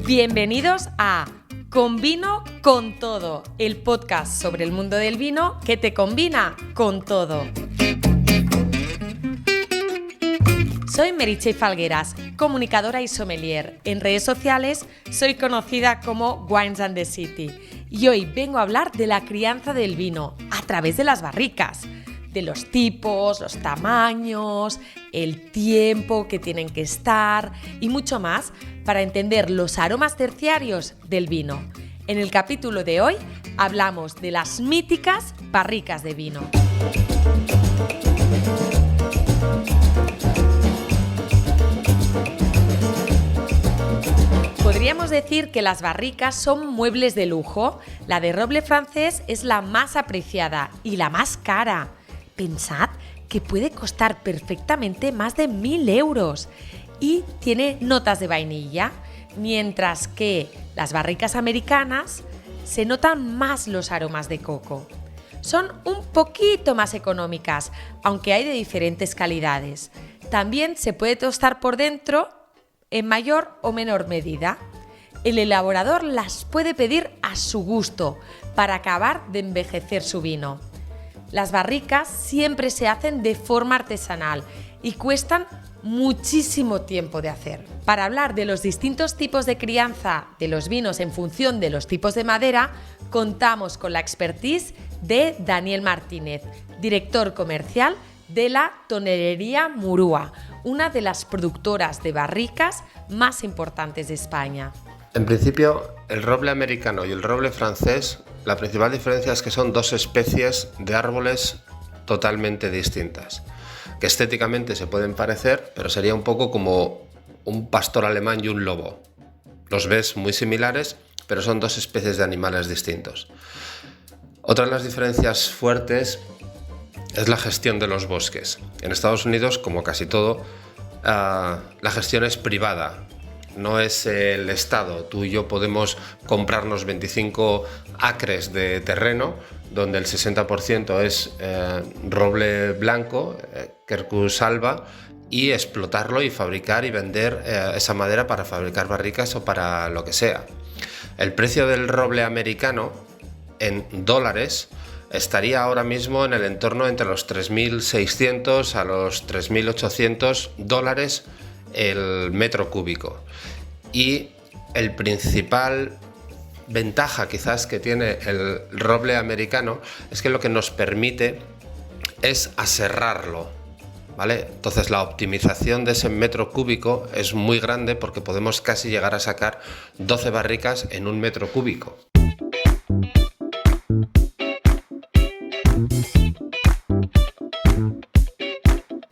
Bienvenidos a Con Vino con Todo, el podcast sobre el mundo del vino que te combina con todo. Soy Meritxell Falgueras, comunicadora y sommelier. En redes sociales soy conocida como Wines and the City y hoy vengo a hablar de la crianza del vino a través de las barricas, de los tipos, los tamaños, el tiempo que tienen que estar y mucho más para entender los aromas terciarios del vino. En el capítulo de hoy hablamos de las míticas barricas de vino. Podríamos decir que las barricas son muebles de lujo. La de roble francés es la más apreciada y la más cara. Pensad que puede costar perfectamente más de 1.000 euros y tiene notas de vainilla, mientras que las barricas americanas se notan más los aromas de coco. Son un poquito más económicas, aunque hay de diferentes calidades. También se puede tostar por dentro en mayor o menor medida. El elaborador las puede pedir a su gusto para acabar de envejecer su vino. Las barricas siempre se hacen de forma artesanal y cuestan muchísimo tiempo de hacer. Para hablar de los distintos tipos de crianza de los vinos en función de los tipos de madera, contamos con la expertise de Daniel Martínez, director comercial de la Tonelería Murúa, una de las productoras de barricas más importantes de España. En principio, el roble americano y el roble francés, la principal diferencia es que son dos especies de árboles totalmente distintas, que estéticamente se pueden parecer, pero sería un poco como un pastor alemán y un lobo. Los ves muy similares, pero son dos especies de animales distintos. Otra de las diferencias fuertes es la gestión de los bosques. En Estados Unidos, como casi todo, la gestión es privada. No es el Estado. Tú y yo podemos comprarnos 25 acres de terreno donde el 60% es roble blanco, Quercus alba, y explotarlo y fabricar y vender esa madera para fabricar barricas o para lo que sea. El precio del roble americano en dólares estaría ahora mismo en el entorno entre los 3.600 a los 3.800 dólares el metro cúbico. Y el principal ventaja quizás que tiene el roble americano es que lo que nos permite es aserrarlo, ¿vale? Entonces la optimización de ese metro cúbico es muy grande porque podemos casi llegar a sacar 12 barricas en un metro cúbico.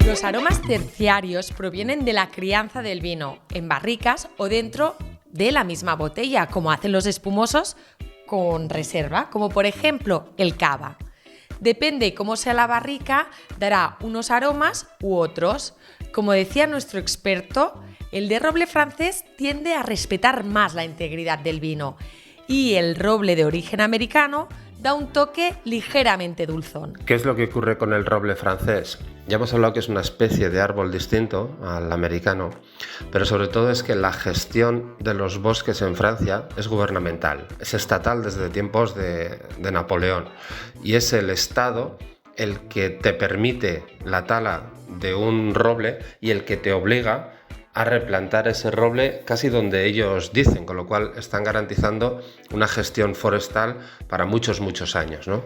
Los aromas terciarios provienen de la crianza del vino, en barricas o dentro de la misma botella, como hacen los espumosos con reserva, como por ejemplo el cava. Depende cómo sea la barrica, dará unos aromas u otros. Como decía nuestro experto, el de roble francés tiende a respetar más la integridad del vino y el roble de origen americano da un toque ligeramente dulzón. ¿Qué es lo que ocurre con el roble francés? Ya hemos hablado que es una especie de árbol distinto al americano, pero sobre todo es que la gestión de los bosques en Francia es gubernamental, es estatal desde tiempos de Napoleón, y es el Estado el que te permite la tala de un roble y el que te obliga a replantar ese roble casi donde ellos dicen, con lo cual están garantizando una gestión forestal para muchos años, ¿no?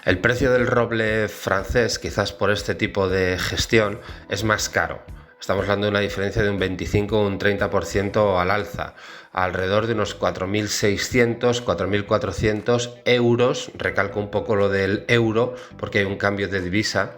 El precio del roble francés, quizás por este tipo de gestión, es más caro. Estamos hablando de una diferencia de un 25 o un 30% al alza, alrededor de unos 4.600, 4.400 euros, recalco un poco lo del euro porque hay un cambio de divisa,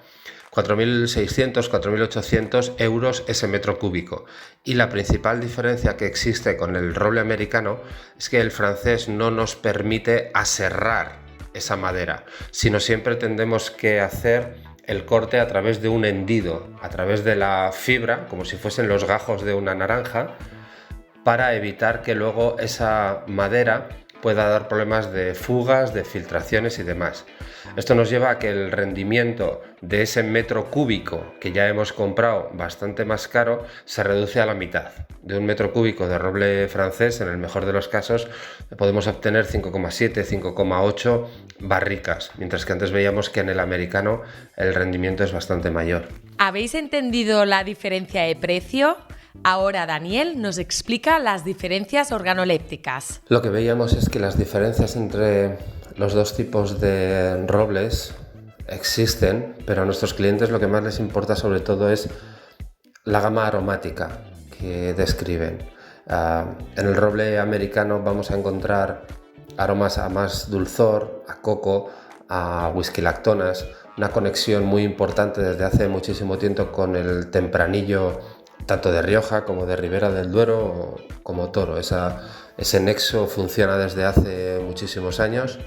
4.600, 4.800 euros ese metro cúbico. Y la principal diferencia que existe con el roble americano es que el francés no nos permite aserrar esa madera, sino siempre tendremos que hacer el corte a través de un hendido, a través de la fibra, como si fuesen los gajos de una naranja, para evitar que luego esa madera pueda dar problemas de fugas, de filtraciones y demás. Esto nos lleva a que el rendimiento de ese metro cúbico que ya hemos comprado bastante más caro se reduce a la mitad. De un metro cúbico de roble francés, en el mejor de los casos, podemos obtener 5,7, 5,8 barricas, mientras que antes veíamos que en el americano el rendimiento es bastante mayor. ¿Habéis entendido la diferencia de precio? Ahora Daniel nos explica las diferencias organolépticas. Lo que veíamos es que las diferencias entre los dos tipos de robles existen, pero a nuestros clientes lo que más les importa sobre todo es la gama aromática que describen. En el roble americano vamos a encontrar aromas a más dulzor, a coco, a whisky lactonas, una conexión muy importante desde hace muchísimo tiempo con el tempranillo tanto de Rioja como de Ribera del Duero como Toro. Ese nexo funciona desde hace muchísimos años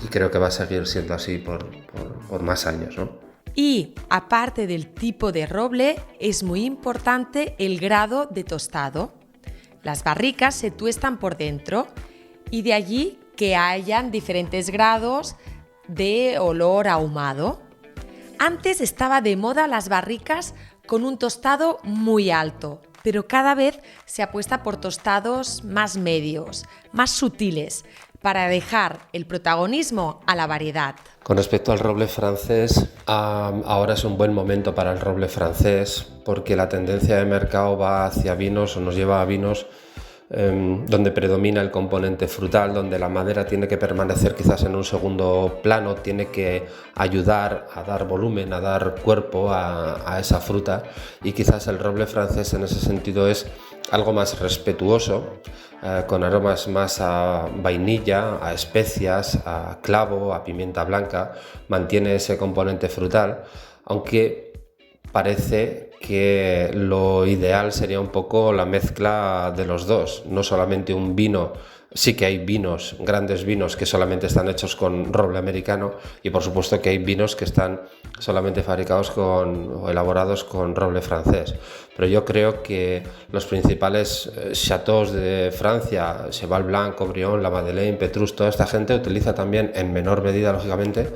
y creo que va a seguir siendo así por más años, ¿no? Y aparte del tipo de roble, es muy importante el grado de tostado. Las barricas se tuestan por dentro y de allí que hayan diferentes grados de olor ahumado. Antes estaba de moda las barricas con un tostado muy alto, pero cada vez se apuesta por tostados más medios, más sutiles, para dejar el protagonismo a la variedad. Con respecto al roble francés, ahora es un buen momento para el roble francés porque la tendencia de mercado va hacia vinos o nos lleva a vinos donde predomina el componente frutal, donde la madera tiene que permanecer quizás en un segundo plano, tiene que ayudar a dar volumen, a dar cuerpo a esa fruta, y quizás el roble francés en ese sentido es algo más respetuoso, con aromas más a vainilla, a especias, a clavo, a pimienta blanca, mantiene ese componente frutal, aunque parece que lo ideal sería un poco la mezcla de los dos, no solamente un vino. Sí que hay vinos, grandes vinos que solamente están hechos con roble americano, y por supuesto que hay vinos que están solamente fabricados o elaborados con roble francés. Pero yo creo que los principales chateaux de Francia, Cheval Blanc, Aubryon, La Madeleine, Petrus, toda esta gente utiliza también, en menor medida lógicamente,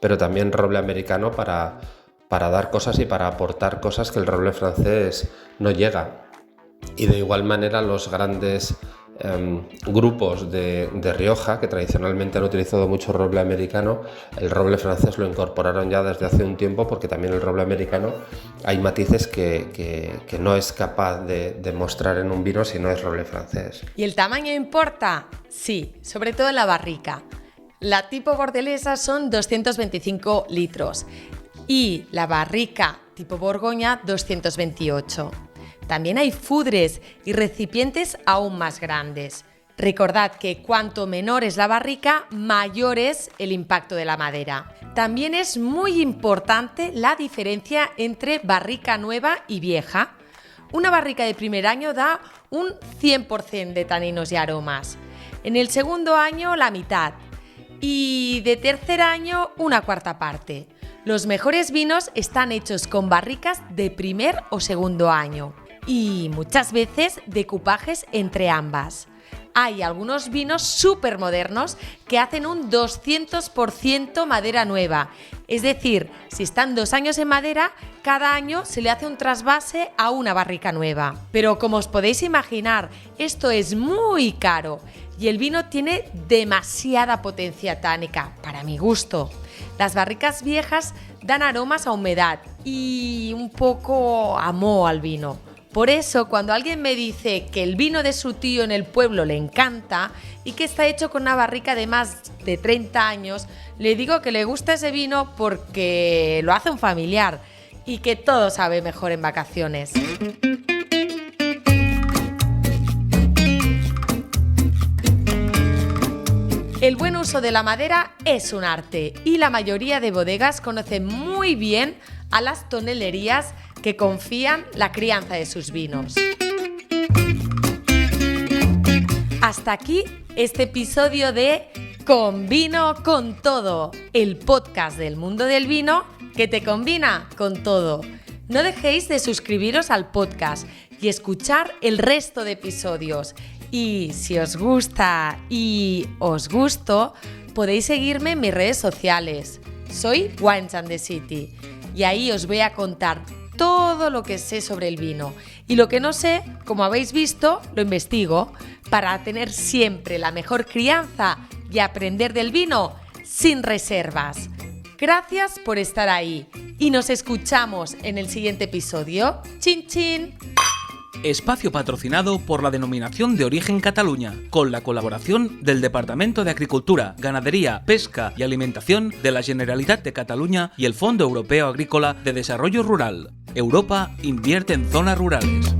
pero también roble americano para dar cosas y para aportar cosas que el roble francés no llega. Y de igual manera los grandes grupos de Rioja, que tradicionalmente han utilizado mucho roble americano, el roble francés lo incorporaron ya desde hace un tiempo, porque también el roble americano hay matices que no es capaz de mostrar en un vino si no es roble francés. ¿Y el tamaño importa? Sí, sobre todo en la barrica. La tipo bordelesa son 225 litros y la barrica tipo Borgoña 228. También hay fudres y recipientes aún más grandes. Recordad que cuanto menor es la barrica, mayor es el impacto de la madera. También es muy importante la diferencia entre barrica nueva y vieja. Una barrica de primer año da un 100% de taninos y aromas. En el segundo año, la mitad. Y de tercer año, una cuarta parte. Los mejores vinos están hechos con barricas de primer o segundo año. Y muchas veces decupajes entre ambas. Hay algunos vinos súper modernos que hacen un 200% madera nueva. Es decir, si están 2 años en madera, cada año se le hace un trasvase a una barrica nueva. Pero como os podéis imaginar, esto es muy caro y el vino tiene demasiada potencia tánica, para mi gusto. Las barricas viejas dan aromas a humedad y un poco a moho al vino. Por eso, cuando alguien me dice que el vino de su tío en el pueblo le encanta y que está hecho con una barrica de más de 30 años, le digo que le gusta ese vino porque lo hace un familiar y que todo sabe mejor en vacaciones. El buen uso de la madera es un arte y la mayoría de bodegas conocen muy bien a las tonelerías que confían la crianza de sus vinos. Hasta aquí este episodio de Con Vino con Todo, el podcast del mundo del vino que te combina con todo. No dejéis de suscribiros al podcast y escuchar el resto de episodios. Y si os gusta y os gusto, podéis seguirme en mis redes sociales. Soy Wines and the City y ahí os voy a contar todo lo que sé sobre el vino. Y lo que no sé, como habéis visto, lo investigo para tener siempre la mejor crianza y aprender del vino sin reservas. Gracias por estar ahí y nos escuchamos en el siguiente episodio. ¡Chin, chin! Espacio patrocinado por la Denominación de Origen Cataluña, con la colaboración del Departamento de Agricultura, Ganadería, Pesca y Alimentación de la Generalitat de Cataluña y el Fondo Europeo Agrícola de Desarrollo Rural. Europa invierte en zonas rurales.